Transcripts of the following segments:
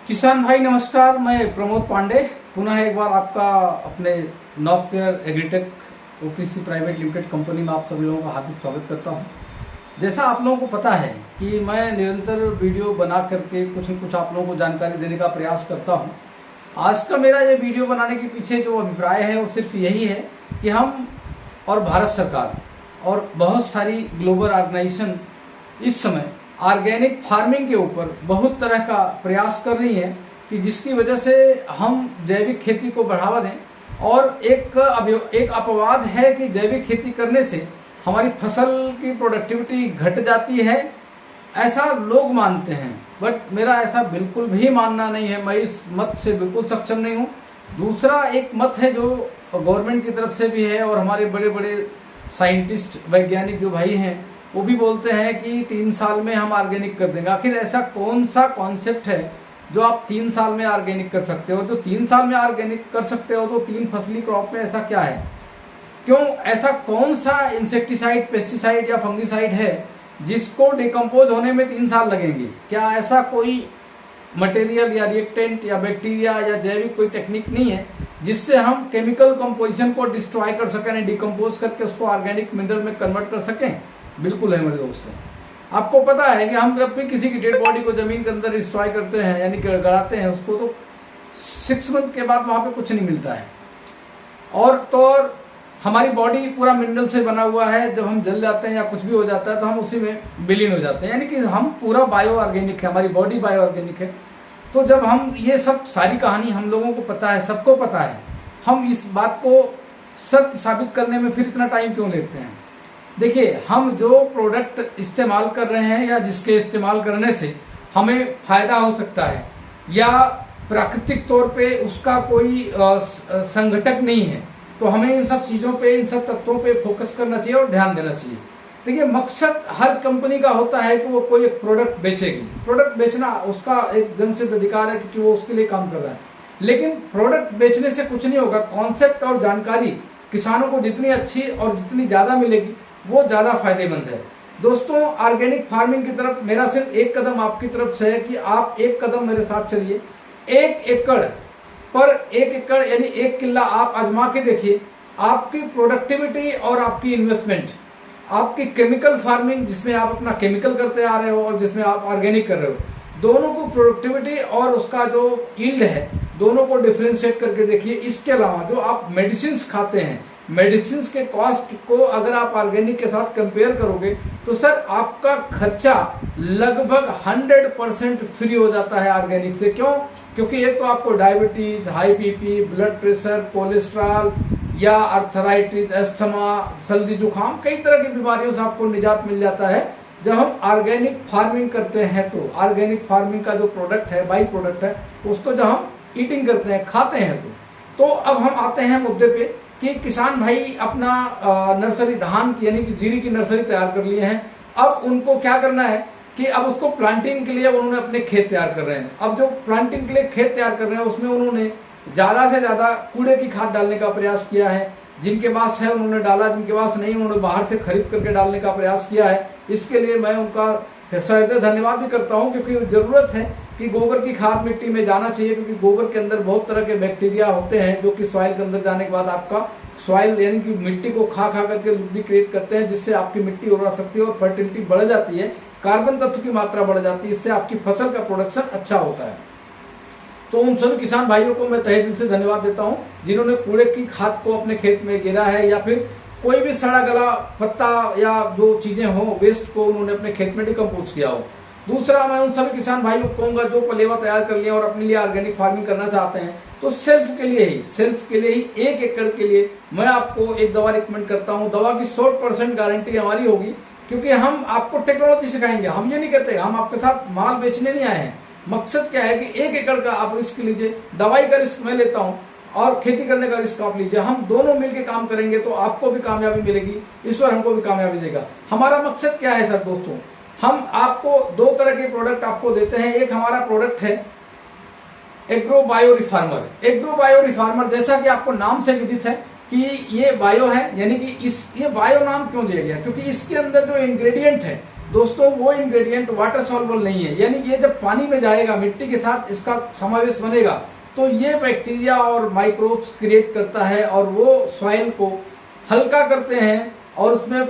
किसान भाई नमस्कार। मैं प्रमोद पांडे पुनः एक बार आपका अपने नॉफ्टवेयर agritech OPC private limited company में आप सभी लोगों का हार्दिक स्वागत करता हूं। जैसा आप लोगों को पता है कि मैं निरंतर वीडियो बना करके कुछ न कुछ आप लोगों को जानकारी देने का प्रयास करता हूं। आज का मेरा ये वीडियो बनाने के पीछे जो अभिप्राय है वो सिर्फ यही है कि हम और भारत सरकार और बहुत सारी ग्लोबल ऑर्गेनाइजेशन इस समय ऑर्गेनिक फार्मिंग के ऊपर बहुत तरह का प्रयास कर रही है कि जिसकी वजह से हम जैविक खेती को बढ़ावा दें। और एक अपवाद है कि जैविक खेती करने से हमारी फसल की प्रोडक्टिविटी घट जाती है, ऐसा लोग मानते हैं, बट मेरा ऐसा बिल्कुल भी मानना नहीं है। मैं इस मत से बिल्कुल सक्षम नहीं हूँ। दूसरा एक मत है जो गवर्नमेंट की तरफ से भी है और हमारे बड़े बड़े साइंटिस्ट वैज्ञानिक जो भाई हैं वो भी बोलते हैं कि 3 साल में हम ऑर्गेनिक कर देंगे। आखिर ऐसा कौन सा कॉन्सेप्ट है जो आप 3 साल में ऑर्गेनिक कर सकते हो? जो 3 साल में ऑर्गेनिक कर सकते हो तो 3 फसली क्रॉप में ऐसा क्या है? क्यों ऐसा कौन सा इंसेक्टिसाइड, पेस्टिसाइड या फंगिसाइड है जिसको डिकम्पोज होने में 3 साल लगेंगे? क्या ऐसा कोई मटेरियल या रिएक्टेंट या बैक्टीरिया या जैविक कोई टेक्निक नहीं है जिससे हम केमिकल कंपोजिशन को डिस्ट्रॉय कर सकें, डिकम्पोज करके उसको ऑर्गेनिक मिनरल में कन्वर्ट कर सकें? बिल्कुल है मेरे दोस्तों। आपको पता है कि हम जब भी किसी की डेड बॉडी को जमीन के अंदर डिस्ट्रॉय करते हैं यानी कि गड़ाते हैं उसको, तो 6 मंथ के बाद वहां पे कुछ नहीं मिलता है। और तो हमारी बॉडी पूरा मिनरल से बना हुआ है। जब हम जल जाते हैं या कुछ भी हो जाता है तो हम उसी में विलीन हो जाते हैं, यानी कि हम पूरा बायो ऑर्गेनिक है, हमारी बॉडी बायो ऑर्गेनिक है। तो जब हम ये सब सारी कहानी हम लोगों को पता है, सबको पता है, हम इस बात को सत्य साबित करने में फिर इतना टाइम क्यों लेते हैं? देखिए, हम जो प्रोडक्ट इस्तेमाल कर रहे हैं या जिसके इस्तेमाल करने से हमें फायदा हो सकता है या प्राकृतिक तौर पे उसका कोई संघटक नहीं है, तो हमें इन सब चीजों पे, इन सब तत्वों पे फोकस करना चाहिए और ध्यान देना चाहिए। देखिए, मकसद हर कंपनी का होता है कि वो कोई एक प्रोडक्ट बेचेगी। प्रोडक्ट बेचना उसका एक जन्मसिद्ध अधिकार है क्योंकि वो उसके लिए काम कर रहा है। लेकिन प्रोडक्ट बेचने से कुछ नहीं होगा। कॉन्सेप्ट और जानकारी किसानों को जितनी अच्छी और जितनी ज्यादा मिलेगी वो ज्यादा फायदेमंद है। दोस्तों, ऑर्गेनिक फार्मिंग की तरफ मेरा सिर्फ एक कदम आपकी तरफ से है कि आप एक कदम मेरे साथ चलिए। 1 एकड़ पर 1 एकड़ यानी 1 किल्ला आप आजमा के देखिए। आपकी प्रोडक्टिविटी और आपकी इन्वेस्टमेंट, आपकी केमिकल फार्मिंग जिसमें आप अपना केमिकल करते आ रहे हो और जिसमें आप ऑर्गेनिक कर रहे हो, दोनों को प्रोडक्टिविटी और उसका जो यील्ड है दोनों को डिफरेंशिएट करके देखिए। इसके अलावा जो आप मेडिसिन खाते हैं, मेडिसिन के कॉस्ट को अगर आप ऑर्गेनिक के साथ कंपेयर करोगे तो सर आपका खर्चा लगभग 100% फ्री हो जाता है ऑर्गेनिक से। क्यों? क्योंकि एक तो आपको diabetes, high BP, blood pressure, cholesterol या अर्थराइटिस, अस्थमा, सर्दी जुकाम, कई तरह की बीमारियों से आपको निजात मिल जाता है जब हम ऑर्गेनिक फार्मिंग करते हैं। तो ऑर्गेनिक फार्मिंग का जो प्रोडक्ट है, बाई प्रोडक्ट है, उसको जब हम ईटिंग करते हैं, खाते हैं, तो अब हम आते हैं मुद्दे पे कि किसान भाई अपना नर्सरी, धान की यानी कि जीरी की नर्सरी तैयार कर लिए हैं। अब उनको क्या करना है कि अब उसको प्लांटिंग के लिए उन्होंने अपने खेत तैयार कर रहे हैं। अब जो प्लांटिंग के लिए खेत तैयार कर रहे हैं उसमें उन्होंने ज्यादा से ज्यादा कूड़े की खाद डालने का प्रयास किया है। जिनके पास है उन्होंने डाला, जिनके पास नहीं उन्होंने बाहर से खरीद करके डालने का प्रयास किया है। इसके लिए मैं उनका हृदय धन्यवाद भी करता हूं, क्योंकि जरूरत है कि गोबर की खाद मिट्टी में जाना चाहिए, क्योंकि गोबर के अंदर बहुत तरह के बैक्टीरिया होते हैं जो कि सॉइल के अंदर जाने के बाद आपका सॉइल यानी कि मिट्टी को खा करके लुब्धि क्रिएट करते हैं, जिससे आपकी मिट्टी उर्वरा शक्ति और फर्टिलिटी बढ़ जाती है, कार्बन तत्व की मात्रा बढ़ जाती है, इससे आपकी फसल का प्रोडक्शन अच्छा होता है। तो उन सभी किसान भाइयों को मैं तहे दिल से धन्यवाद देता हूं जिन्होंने कूड़े की खाद को अपने खेत में गिरा है या फिर कोई भी सड़ा गला पत्ता या जो चीजें हो वेस्ट को उन्होंने अपने खेत में डिकम्पोज किया हो। दूसरा, मैं उन सभी किसान भाइयों को कहूंगा जो पलेवा तैयार कर लिया और अपने लिए ऑर्गेनिक फार्मिंग करना चाहते हैं, तो सेल्फ के लिए ही 1 एकड़ के लिए मैं आपको एक दवा रिकमेंड करता हूं। दवा की 100% गारंटी हमारी होगी, क्योंकि हम आपको टेक्नोलॉजी सिखाएंगे। हम ये नहीं कहते हम आपके साथ माल बेचने नहीं आए हैं। मकसद क्या है कि 1 एकड़ का आप रिस्क लीजिए, दवाई का रिस्क मैं लेता हूं और खेती करने का रिस्क आप लीजिए। हम दोनों मिलकर काम करेंगे तो आपको भी कामयाबी मिलेगी, ईश्वर हमको भी कामयाबी देगा। हमारा मकसद क्या है सर दोस्तों? हम आपको 2 तरह के प्रोडक्ट आपको देते हैं। एक हमारा प्रोडक्ट है agro bio reformer. Agro bio reformer जैसा कि आपको नाम से विदित है कि ये बायो है, यानी कि ये बायो नाम क्यों दिया गया? क्योंकि इसके अंदर जो इंग्रेडिएंट है दोस्तों वो इंग्रेडिएंट वाटर सॉल्युबल नहीं है, यानी कि ये जब पानी में जाएगा, मिट्टी के साथ इसका समावेश बनेगा, तो ये बैक्टीरिया और माइक्रोब्स क्रिएट करता है और वो सॉइल को हल्का करते हैं और उसमें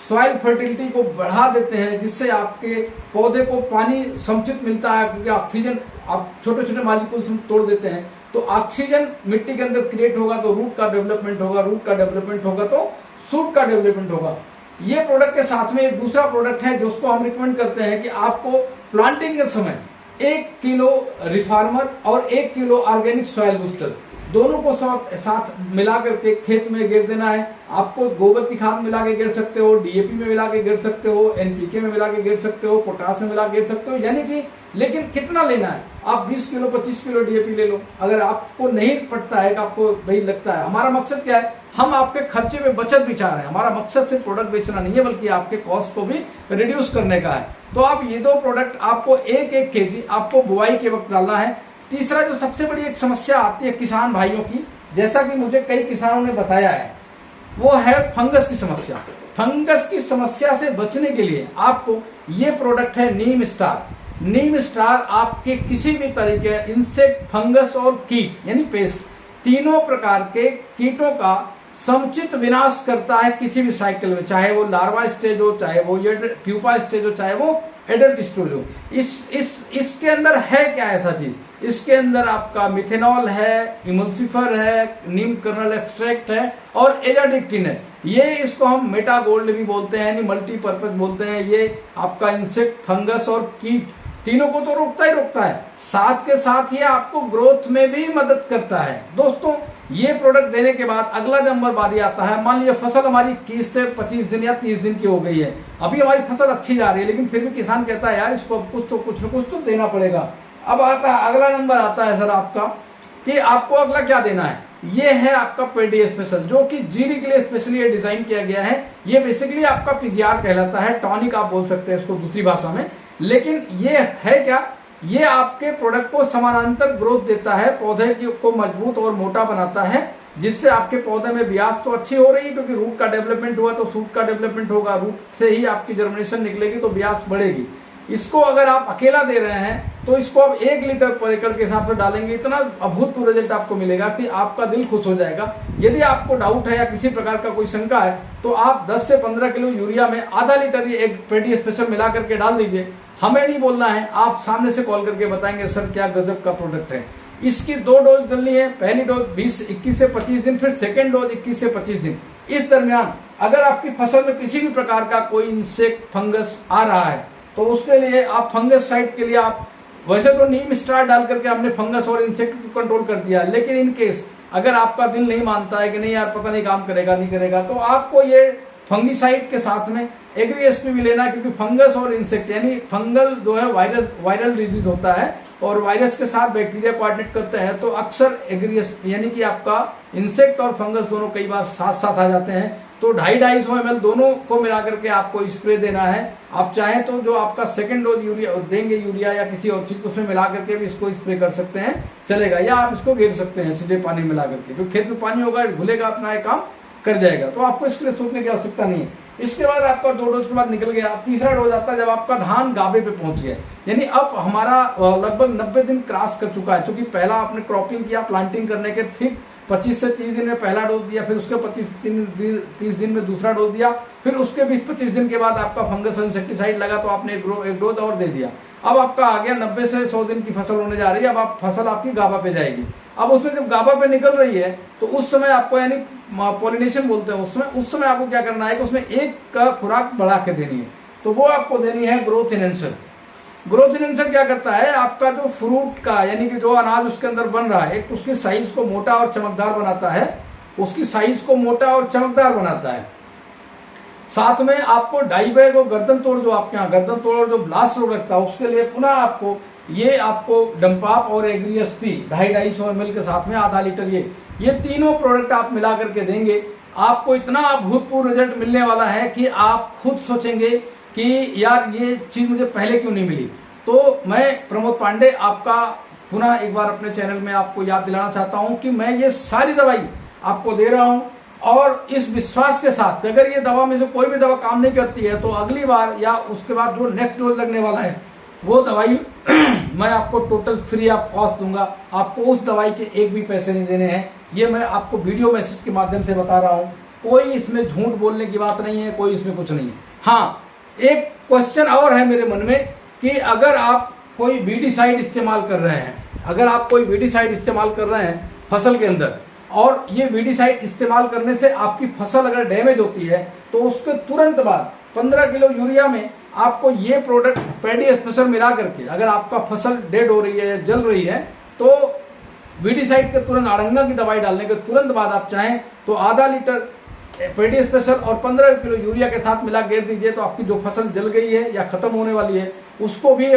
सॉइल फर्टिलिटी को बढ़ा देते हैं, जिससे आपके पौधे को पानी समुचित मिलता है, क्योंकि ऑक्सीजन आप छोटे छोटे मॉलिक्यूल्स तोड़ देते हैं, तो ऑक्सीजन मिट्टी के अंदर क्रिएट होगा तो रूट का डेवलपमेंट होगा, रूट का डेवलपमेंट होगा तो शूट का डेवलपमेंट होगा। ये प्रोडक्ट के साथ में एक दूसरा प्रोडक्ट है जो उसको हम रिकमेंड करते हैं कि आपको प्लांटिंग के समय 1 किलो रिफार्मर और 1 किलो ऑर्गेनिक सॉइल बूस्टर दोनों को साथ मिला करके खेत में गिर देना है। आपको गोबर की खाद मिला के गिर सकते हो, डीएपी में मिला के गिर सकते हो, एनपीके में मिला के गिर सकते हो, पोटास में मिला के गिर सकते हो, यानी कि लेकिन कितना लेना है, आप 20 किलो 25 किलो डीएपी ले लो। अगर आपको नहीं पड़ता है कि आपको नहीं लगता है, हमारा मकसद क्या है, हम आपके खर्चे में बचत भी चाह रहे हैं। हमारा मकसद सिर्फ प्रोडक्ट बेचना नहीं है, बल्कि आपके कॉस्ट को भी रिड्यूस करने का है। तो आप ये दो प्रोडक्ट आपको 1-1 केजी आपको बुआई के वक्त डालना है। तीसरा जो सबसे बड़ी एक समस्या आती है किसान भाइयों की, जैसा कि मुझे कई किसानों ने बताया है, वो है फंगस की समस्या। फंगस की समस्या से बचने के लिए आपको ये प्रोडक्ट है नीम स्टार। नीम स्टार आपके किसी भी तरीके इंसेक्ट, फंगस और कीट यानी पेस्ट, तीनों प्रकार के कीटों का समुचित विनाश करता है किसी भी साइकिल में, चाहे वो लार्वा स्टेज हो, चाहे वो प्यूपा स्टेज हो, चाहे वो एडल्ट स्टेज हो। इसके अंदर है क्या ऐसा चीज, इसके अंदर आपका मिथेनॉल है, इमल्सिफर है, नीम कर्नल एक्सट्रैक्ट है और एजाडिक्टिन है। ये इसको हम मेटा गोल्ड भी बोलते हैं, यानी मल्टीपर्पज बोलते हैं। ये आपका इंसेक्ट, फंगस और कीट तीनों को तो रोकता ही रोकता है, साथ के साथ ये आपको ग्रोथ में भी मदद करता है। दोस्तों ये प्रोडक्ट देने के बाद अगला नंबर बारी आता है, मान लीजिए फसल हमारी 21 से 25 दिन या 30 दिन की हो गई है, अभी हमारी फसल अच्छी जा रही है, लेकिन फिर भी किसान कहता है यार इसको अब कुछ न कुछ तो देना पड़ेगा। अब आता है अगला नंबर आता है सर आपका कि आपको अगला क्या देना है। ये है आपका पेडी स्पेशल, जो कि जीरी के लिए स्पेशली ये डिजाइन किया गया है। ये बेसिकली आपका पीजीआर कहलाता है, टॉनिक आप बोल सकते हैं इसको दूसरी भाषा में। लेकिन ये है क्या, ये आपके प्रोडक्ट को समानांतर ग्रोथ देता है, पौधे को मजबूत और मोटा बनाता है, जिससे आपके पौधे में ब्यास तो अच्छी हो रही है, क्योंकि रूट का डेवलपमेंट हुआ तो शूट का डेवलपमेंट होगा, रूट से ही आपकी जर्मिनेशन निकलेगी तो ब्यास बढ़ेगी। इसको अगर आप अकेला दे रहे हैं तो इसको आप 1 लीटर पर एकड़ के हिसाब से डालेंगे, इतना अभूतपूर्व रिजल्ट आपको मिलेगा कि आपका दिल खुश हो जाएगा। यदि आपको डाउट है या किसी प्रकार का कोई शंका है तो आप 10 से 15 किलो यूरिया में आधा लीटर ये एक पेडी स्पेशल मिला करके डाल दीजिए। हमें नहीं बोलना है, आप सामने से कॉल करके बताएंगे सर क्या गजब का प्रोडक्ट है। इसकी 2 डोज डलनी है, पहली डोज 21 से 25 दिन, फिर सेकेंड डोज 21 से 25 दिन। इस दरमियान अगर आपकी फसल में किसी भी प्रकार का कोई इंसेक्ट, फंगस आ रहा है तो उसके लिए आप फंगस साइड के लिए आप वैसे तो नीम स्टार डाल करके हमने फंगस और इंसेक्ट को कंट्रोल कर दिया, लेकिन इन केस अगर आपका दिल नहीं मानता है कि नहीं यार पता नहीं काम करेगा नहीं करेगा, तो आपको ये फंगीसाइड के साथ में एग्री एसपी भी लेना है, क्योंकि फंगस और इंसेक्ट यानी फंगल जो है वायरल डिजीज होता है और वायरस के साथ बैक्टीरिया कोऑर्डिनेट करते हैं, तो अक्सर एग्री एसपी यानी कि आपका इंसेक्ट और फंगस दोनों कई बार साथ साथ आ जाते हैं। तो 250-250 ml दोनों को मिला करके आपको स्प्रे देना है। आप चाहें तो जो आपका सेकंड डोज यूरिया देंगे, यूरिया या किसी और चीज उसमें मिला करके भी इसको स्प्रे कर सकते हैं, चलेगा, या आप इसको गिर सकते हैं सीधे पानी मिला करके, जो खेत में पानी होगा घुलेगा अपना एक काम कर जाएगा। तो आपको इसके लिए सोचने की आवश्यकता नहीं है। इसके बाद आपका 2 डोज के बाद निकल गया, तीसरा डोज आता है जब आपका धान गाभे पे पहुंच गया, यानी अब हमारा लगभग 90 दिन क्रॉस कर चुका है, क्योंकि पहला आपने क्रॉपिंग किया, प्लांटिंग करने के ठीक 25 से 30 दिन में पहला डोज दिया, फिर उसके 30 दिन में दूसरा डोज दिया, फिर उसके 20-25 दिन के बाद आपका फंगस इंसेक्टिसाइड लगा तो आपने एक डोज और दे दिया। अब आपका आ गया 90 से 100 दिन की फसल होने जा रही है। अब आप फसल आपकी गाभा पे जाएगी। अब उसमें जब गाभा पे निकल रही है तो उस समय आपको यानी पॉलिनेशन बोलते हैं, उस समय आपको क्या करना है कि उसमें एक का खुराक बढ़ा के देनी है, तो वो आपको देनी है ग्रोथ एनहेंसर। ग्रोथ एनहेंसर क्या करता है, आपका जो फ्रूट का यानी कि जो अनाज उसके अंदर बन रहा है, एक उसकी साइज को मोटा और चमकदार बनाता है, उसकी साइज को मोटा और चमकदार बनाता है। साथ में आपको डाई बैग और गर्दन तोड़, जो आपके यहाँ गर्दन तोड़ और जो ब्लास्ट रोग लगता है उसके लिए पुनः आपको डंपाप और एग्री एसपी 250-250 ml के साथ में आधा लीटर ये तीनों प्रोडक्ट आप मिला करके देंगे, आपको इतना अभूतपूर्व रिजल्ट मिलने वाला है कि आप खुद सोचेंगे कि यार ये चीज मुझे पहले क्यों नहीं मिली। तो मैं प्रमोद पांडे आपका पुनः एक बार अपने चैनल में आपको याद दिलाना चाहता हूं कि मैं ये सारी दवाई आपको दे रहा हूं और इस विश्वास के साथ कि अगर ये दवा में से कोई भी दवा काम नहीं करती है तो अगली बार या उसके बाद जो नेक्स्ट डोज लगने वाला है वो दवाई मैं आपको टोटल फ्री ऑफ कॉस्ट दूंगा। आपको उस दवाई के एक भी पैसे नहीं देने हैं। ये मैं आपको वीडियो मैसेज के माध्यम से बता रहा हूँ। कोई इसमें झूठ बोलने की बात नहीं है, कोई इसमें कुछ नहीं है। हाँ, एक क्वेश्चन और है मेरे मन में कि अगर आप कोई वीडिसाइड इस्तेमाल कर रहे हैं, अगर आप कोई वीडिसाइड इस्तेमाल कर रहे हैं फसल के अंदर, और ये वीडिसाइड इस्तेमाल करने से आपकी फसल अगर डैमेज होती है तो उसके तुरंत बाद 15 किलो यूरिया में आपको ये प्रोडक्ट पैडी स्पेशल मिला करके, अगर आपका फसल डेड हो रही है या जल रही है तो वीडिसाइड के तुरंत अड़ंगा की दवाई डालने के तुरंत बाद आप चाहें तो आधा लीटर पैडी स्पेशल और 15 किलो यूरिया के साथ मिला घेर दीजिए, तो आपकी जो फसल जल गई है या खत्म होने वाली है उसको भी ये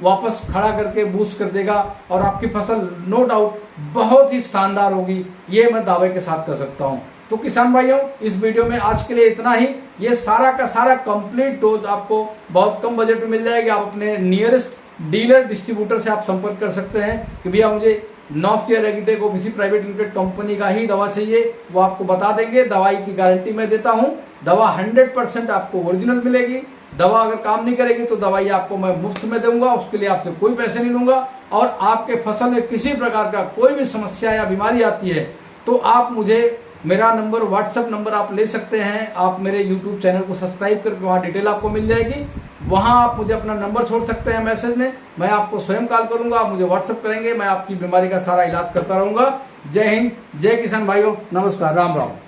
वापस खड़ा करके बूस्ट कर देगा और आपकी फसल नो डाउट बहुत ही शानदार होगी। ये मैं दावे के साथ कर सकता हूं। तो किसान भाइयों, इस वीडियो में आज के लिए इतना ही। ये सारा का सारा कंप्लीट डोज आपको बहुत कम बजट में मिल जाएगी। आप अपने नियरेस्ट डीलर डिस्ट्रीब्यूटर से आप संपर्क कर सकते हैं कि भैया मुझे नॉफकेयर agritech OPC private limited company का ही दवा चाहिए, वो आपको बता देंगे। दवाई की गारंटी मैं देता हूं। दवा 100% आपको ओरिजिनल मिलेगी। दवा अगर काम नहीं करेगी तो दवाई आपको मैं मुफ्त में दूंगा, उसके लिए आपसे कोई पैसे नहीं लूंगा। और आपके फसल में किसी प्रकार का कोई भी समस्या या बीमारी आती है तो आप मुझे, मेरा नंबर व्हाट्सएप नंबर आप ले सकते हैं। आप मेरे यूट्यूब चैनल को सब्सक्राइब करके वहाँ डिटेल आपको मिल जाएगी। वहाँ आप मुझे अपना नंबर छोड़ सकते हैं मैसेज में, मैं आपको स्वयं कॉल करूंगा, आप मुझे व्हाट्सएप करेंगे, मैं आपकी बीमारी का सारा इलाज करता रहूंगा। जय हिंद, जय किसान भाइयों, नमस्कार, राम राम।